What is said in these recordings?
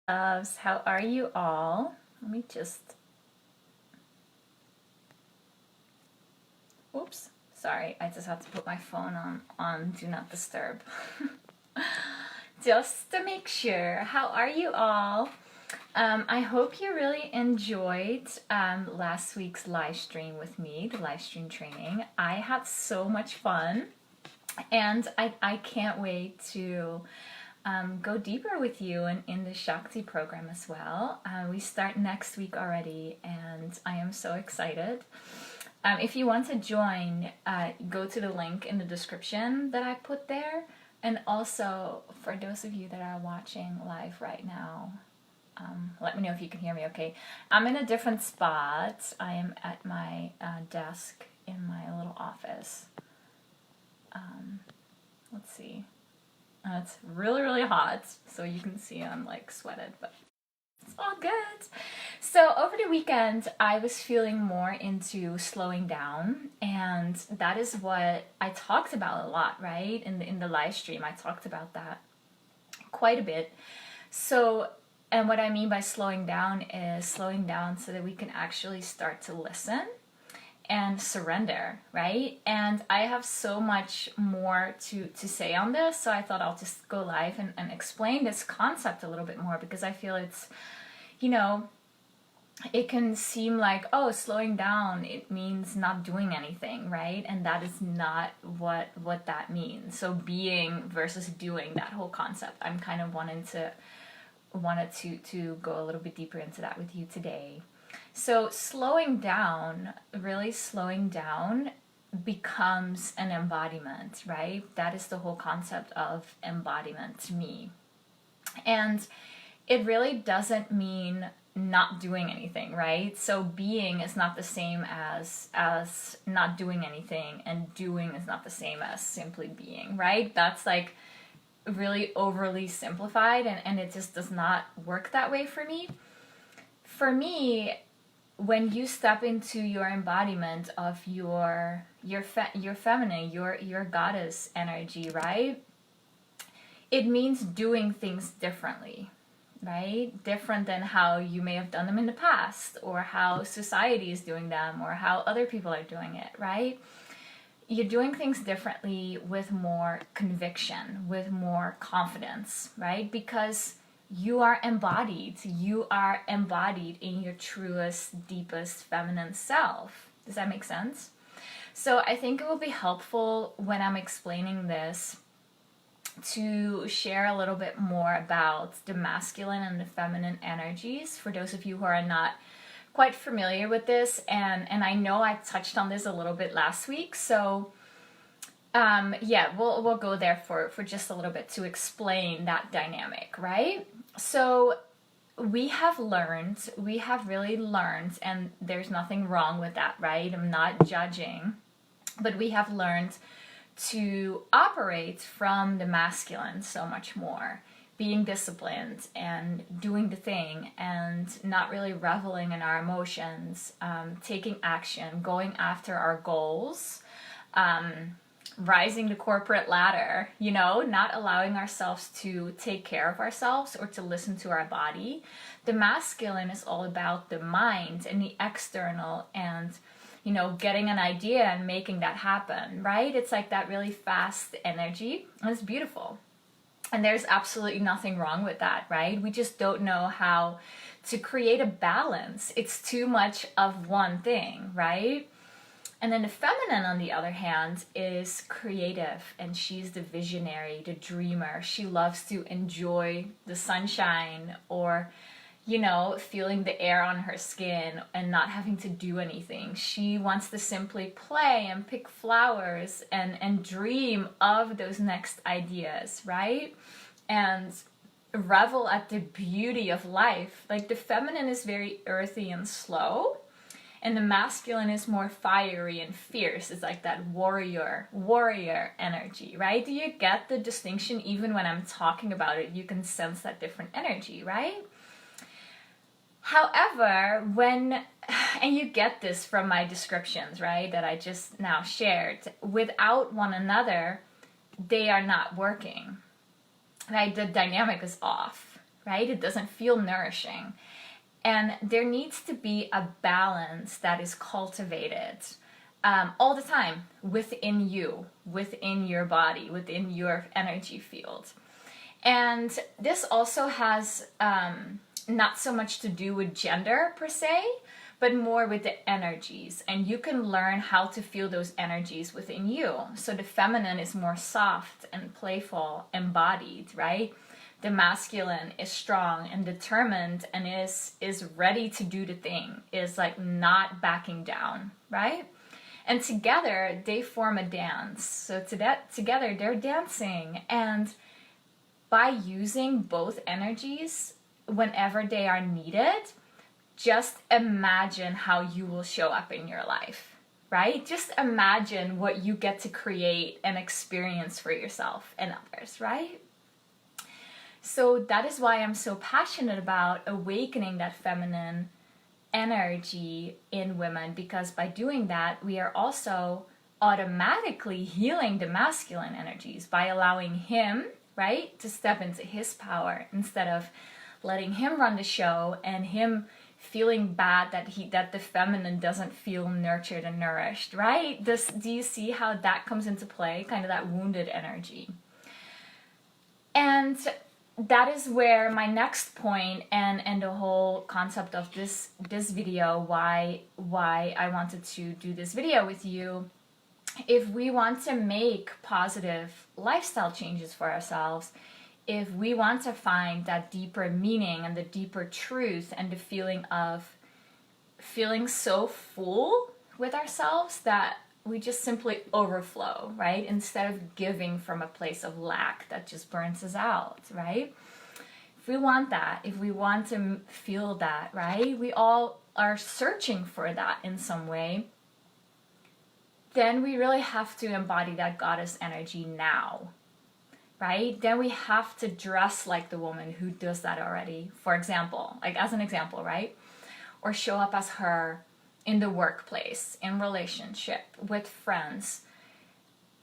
Loves, how are you all? Let me just, oops, sorry, I just had to put my phone on Do Not Disturb. Just to make sure, how are you all? I hope you really enjoyed last week's live stream with me, the live stream training. I had so much fun, and I can't wait to go deeper with you in the Shakti program as well. We start next week already, and I am so excited. If you want to join, go to the link in the description that I put there. And also, for those of you that are watching live right now, let me know if you can hear me okay. I'm in a different spot. I am at my desk in my little office. Let's see. It's really, really hot, so you can see I'm like sweated, but it's all good. So over the weekend, I was feeling more into slowing down, and that is what I talked about a lot, right? In the live stream, I talked about that quite a bit. So, and what I mean by slowing down is slowing down so that we can actually start to listen and surrender, right? And I have so much more to say on this, so I thought I'll just go live and explain this concept a little bit more, because I feel it's, it can seem like, oh, slowing down, it means not doing anything, right? And that is not what that means. So being versus doing, that whole concept, I'm kind of wanted to go a little bit deeper into that with you today. So slowing down, really slowing down, becomes an embodiment, right? That is the whole concept of embodiment to me. And it really doesn't mean not doing anything, right? So being is not the same as not doing anything, and doing is not the same as simply being, right? That's like really overly simplified, and it just does not work that way for me. For me, when you step into your embodiment of your feminine, your goddess energy, right? It means doing things differently, right? Different than how you may have done them in the past, or how society is doing them, or how other people are doing it, right? You're doing things differently with more conviction, with more confidence, right? Because you are embodied. You are embodied in your truest, deepest feminine self. Does that make sense? So I think it will be helpful when I'm explaining this to share a little bit more about the masculine and the feminine energies for those of you who are not quite familiar with this, and I know I touched on this a little bit last week, so we'll go there for just a little bit to explain that dynamic, right? So we have really learned, and there's nothing wrong with that, right? I'm not judging, but we have learned to operate from the masculine so much more, being disciplined and doing the thing, and not really reveling in our emotions, taking action, going after our goals, rising the corporate ladder, not allowing ourselves to take care of ourselves or to listen to our body. The masculine is all about the mind and the external, and getting an idea and making that happen, right? It's like that really fast energy, and it's beautiful. And there's absolutely nothing wrong with that, right? We just don't know how to create a balance. It's too much of one thing, right? And then the feminine, on the other hand, is creative, and she's the visionary, the dreamer. She loves to enjoy the sunshine, or feeling the air on her skin and not having to do anything. She wants to simply play and pick flowers and dream of those next ideas, right? And revel at the beauty of life. Like, the feminine is very earthy and slow, and the masculine is more fiery and fierce. It's like that warrior energy, right? Do you get the distinction? Even when I'm talking about it, you can sense that different energy, right? However, and you get this from my descriptions, right, that I just now shared, without one another, they are not working, right? The dynamic is off, right? It doesn't feel nourishing. And there needs to be a balance that is cultivated all the time within you, within your body, within your energy field. And this also has not so much to do with gender per se, but more with the energies. And you can learn how to feel those energies within you. So the feminine is more soft and playful, embodied, right? The masculine is strong and determined and is ready to do the thing, is like not backing down, right? And together they form a dance. So together they're dancing, and by using both energies whenever they are needed, just imagine how you will show up in your life, right? Just imagine what you get to create and experience for yourself and others, right? So that is why I'm so passionate about awakening that feminine energy in women, because by doing that, we are also automatically healing the masculine energies by allowing him, right, to step into his power instead of letting him run the show and him feeling bad that the feminine doesn't feel nurtured and nourished, right? Do you see how that comes into play? Kind of that wounded energy. And that is where my next point and the whole concept of this video, why I wanted to do this video with you. If we want to make positive lifestyle changes for ourselves, if we want to find that deeper meaning and the deeper truth and the feeling of feeling so full with ourselves that we just simply overflow, right? Instead of giving from a place of lack that just burns us out, right? If we want that, if we want to feel that, right? We all are searching for that in some way. Then we really have to embody that goddess energy now, right? Then we have to dress like the woman who does that already, for example, like as an example, right? Or show up as her in the workplace, in relationship, with friends.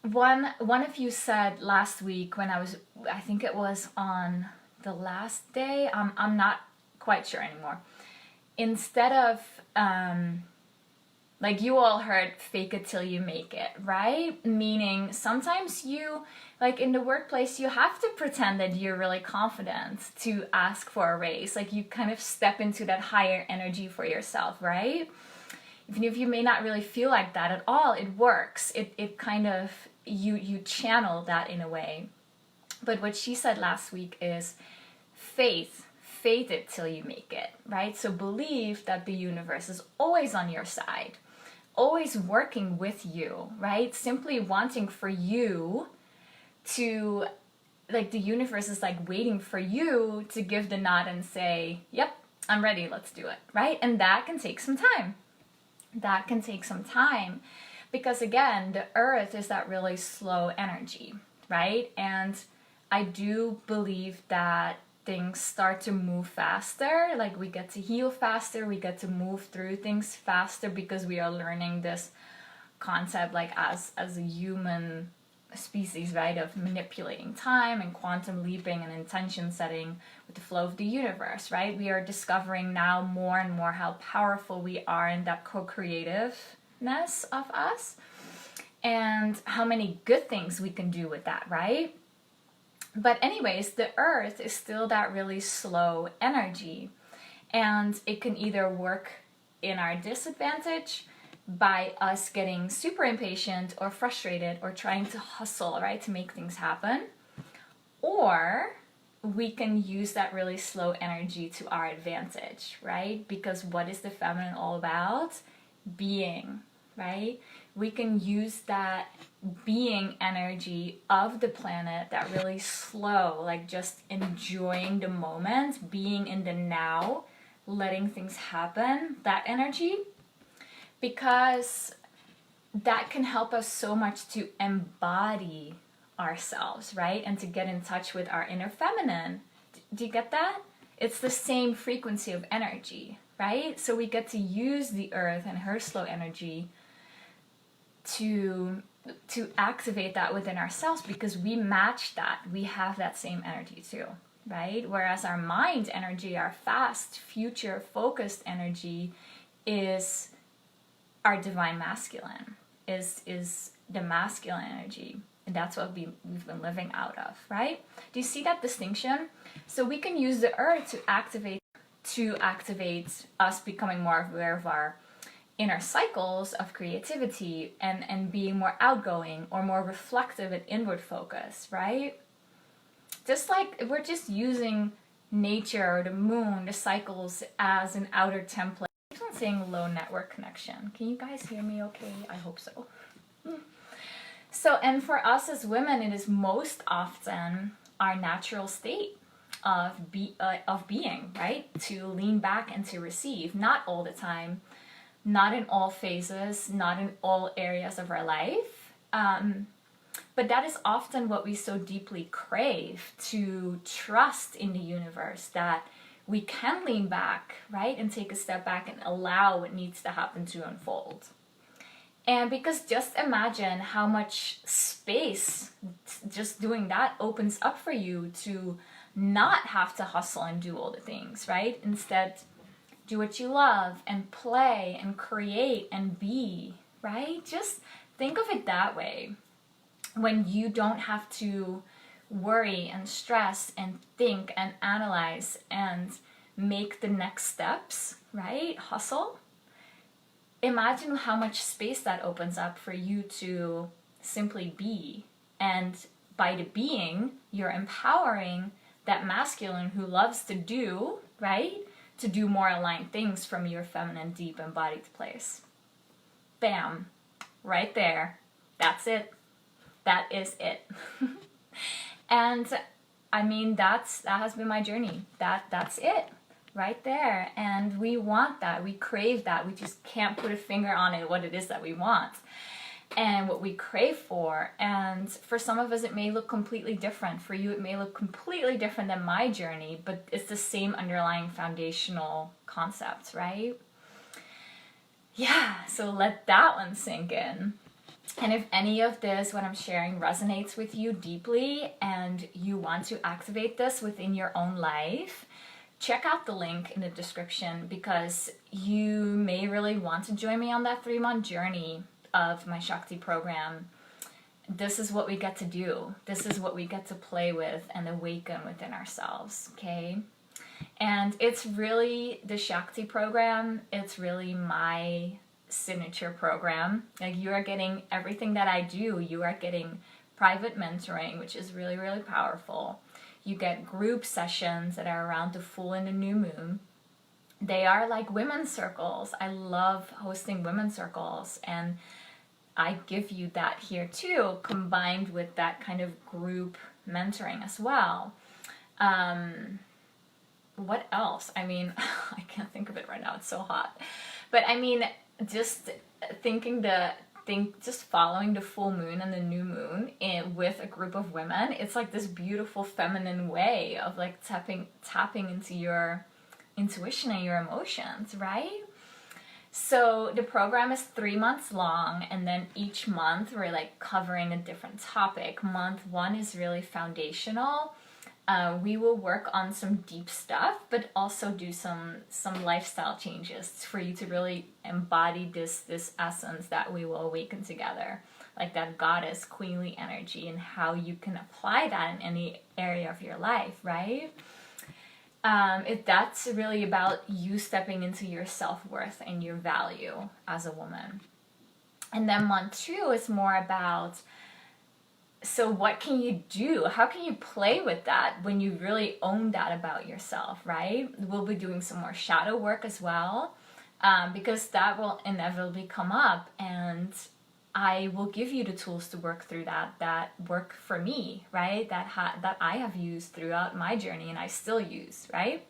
One of you said last week when I think it was on the last day, I'm not quite sure anymore. Instead of, like you all heard, fake it till you make it, right? Meaning sometimes you, like in the workplace, you have to pretend that you're really confident to ask for a raise. Like you kind of step into that higher energy for yourself, right? Even if you may not really feel like that at all, it works. It kind of, you channel that in a way. But what she said last week is faith it till you make it, right? So believe that the universe is always on your side, always working with you, right? Simply wanting for you to, like the universe is like waiting for you to give the nod and say, yep, I'm ready, let's do it, right? And that can take some time. That can take some time because again, the earth is that really slow energy, right? And I do believe that things start to move faster, like we get to heal faster, we get to move through things faster because we are learning this concept like as a human species, right, of manipulating time and quantum leaping and intention setting with the flow of the universe, right? We are discovering now more and more how powerful we are in that co-creativeness of us and how many good things we can do with that, right? But anyways, the earth is still that really slow energy, and it can either work in our disadvantage by us getting super impatient or frustrated or trying to hustle, right, to make things happen, or we can use that really slow energy to our advantage, right? Because what is the feminine all about? Being, right? We can use that being energy of the planet, that really slow, like just enjoying the moment, being in the now, letting things happen, that energy, because that can help us so much to embody ourselves, right? And to get in touch with our inner feminine. Do you get that? It's the same frequency of energy, right? So we get to use the earth and her slow energy to activate that within ourselves because we match that. We have that same energy too, right? Whereas our mind energy, our fast, future focused energy is our divine masculine, is the masculine energy. And that's what we've been living out of, right? Do you see that distinction? So we can use the earth to activate us becoming more aware of our inner cycles of creativity and being more outgoing or more reflective and inward focused, right? Just like we're just using nature, the moon, the cycles as an outer template. I keep on saying low network connection. Can you guys hear me okay? I hope so. So, and for us as women, it is most often our natural state of being, right? To lean back and to receive, not all the time, not in all phases, not in all areas of our life. But that is often what we so deeply crave, to trust in the universe that we can lean back, right? And take a step back and allow what needs to happen to unfold. And because just imagine how much space just doing that opens up for you to not have to hustle and do all the things, right? Instead, do what you love and play and create and be, right? Just think of it that way. When you don't have to worry and stress and think and analyze and make the next steps, right? Hustle. Imagine how much space that opens up for you to simply be. And by the being, you're empowering that masculine who loves to do, right? To do more aligned things from your feminine, deep embodied place. Bam. Right there. That's it. That is it. And I mean, that has been my journey. That's it. Right there. And we want that. We crave that. We just can't put a finger on it, what it is that we want and what we crave for. And for some of us, it may look completely different. For you, it may look completely different than my journey, but it's the same underlying foundational concept, right? Yeah, so let that one sink in. And if any of this, what I'm sharing, resonates with you deeply and you want to activate this within your own life, check out the link in the description, because you may really want to join me on that 3-month journey of my Shakti program. This is what we get to do. This is what we get to play with and awaken within ourselves, okay? And it's really the Shakti program. It's really my signature program. Like, you are getting everything that I do. You are getting private mentoring, which is really, really powerful. You get group sessions that are around the full and the new moon. They are like women's circles. I love hosting women's circles, and I give you that here too, combined with that kind of group mentoring as well. What else? I mean, I can't think of it right now. It's so hot. But I mean, just just following the full moon and the new moon with a group of women, it's like this beautiful feminine way of like tapping into your intuition and your emotions, right? So the program is 3 months long, and then each month we're like covering a different topic. Month 1 is really foundational. We will work on some deep stuff, but also do some lifestyle changes for you to really embody this essence that we will awaken together, like that goddess queenly energy, and how you can apply that in any area of your life, right? That's really about you stepping into your self-worth and your value as a woman. And then month 2 is more about, so what can you do? How can you play with that when you really own that about yourself, right? We'll be doing some more shadow work as well, because that will inevitably come up, and I will give you the tools to work through that work for me, right? That I have used throughout my journey and I still use, right?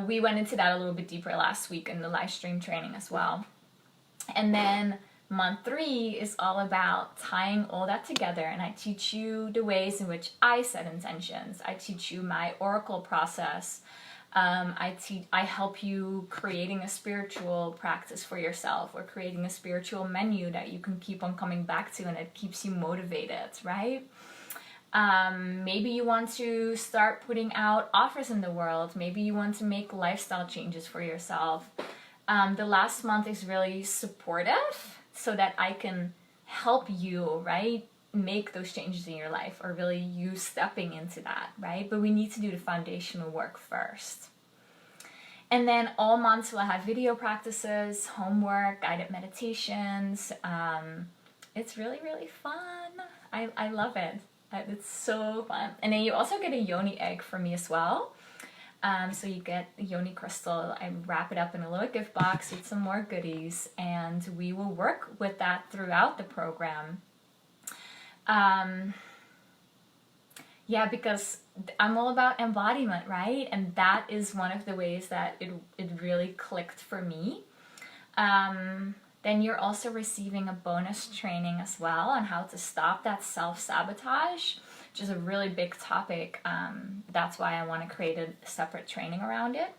We went into that a little bit deeper last week in the live stream training as well. And then month 3 is all about tying all that together, and I teach you the ways in which I set intentions. I teach you my oracle process. I help you creating a spiritual practice for yourself, or creating a spiritual menu that you can keep on coming back to and it keeps you motivated, right? Maybe you want to start putting out offers in the world. Maybe you want to make lifestyle changes for yourself. The last month is really supportive so that I can help you, right? Make those changes in your life, or really you stepping into that, right? But we need to do the foundational work first. And then all months we'll have video practices, homework, guided meditations. It's really, really fun. I love it. It's so fun. And then you also get a yoni egg from me as well. So you get a yoni crystal. I wrap it up in a little gift box with some more goodies, and we will work with that throughout the program. Yeah, because I'm all about embodiment, right? And that is one of the ways that it really clicked for me. Then you're also receiving a bonus training as well on how to stop that self-sabotage, which is a really big topic. That's why I want to create a separate training around it.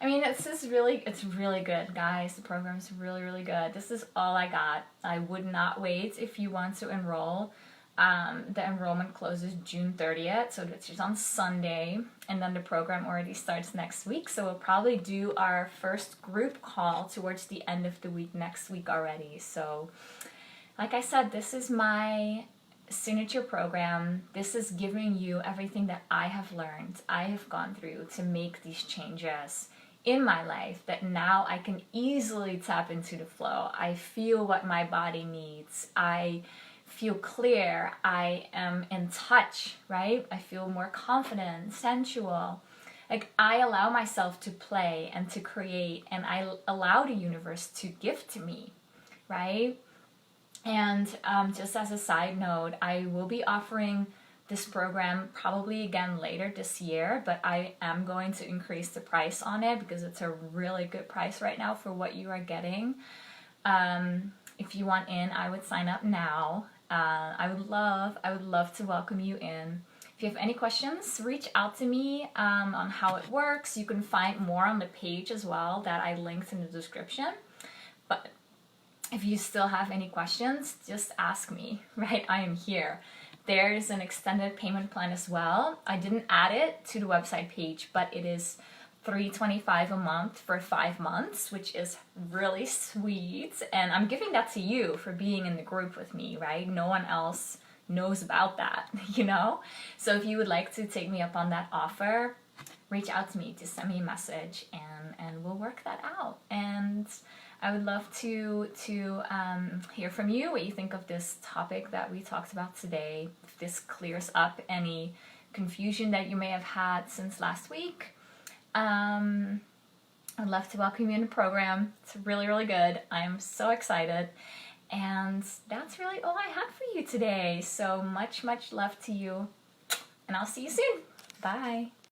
I mean, it's really good, guys. The program's really, really good. This is all I got. I would not wait if you want to enroll. The enrollment closes June 30th, so it's just on Sunday, and then the program already starts next week. So we'll probably do our first group call towards the end of the week next week already. So like I said, this is my signature program. This is giving you everything that I have learned, I have gone through to make these changes in my life, that now I can easily tap into the flow. I feel what my body needs. I feel clear. I am in touch, right? I feel more confident, sensual. Like, I allow myself to play and to create, and I allow the universe to give to me, right? And just as a side note, I will be offering this program probably again later this year, but I am going to increase the price on it because it's a really good price right now for what you are getting. If you want in, I would sign up now. I would love to welcome you in. If you have any questions, reach out to me on how it works. You can find more on the page as well that I linked in the description. But if you still have any questions, just ask me, right? I am here. There's an extended payment plan as well. I didn't add it to the website page, but it is $325 a month for 5 months, which is really sweet. And I'm giving that to you for being in the group with me, right? No one else knows about that, you know? So if you would like to take me up on that offer, reach out to me, just send me a message, and we'll work that out. And I would love to hear from you, what you think of this topic that we talked about today, if this clears up any confusion that you may have had since last week. I'd love to welcome you in the program. It's really, really good. I am so excited. And that's really all I had for you today. So much, much love to you. And I'll see you soon. Bye.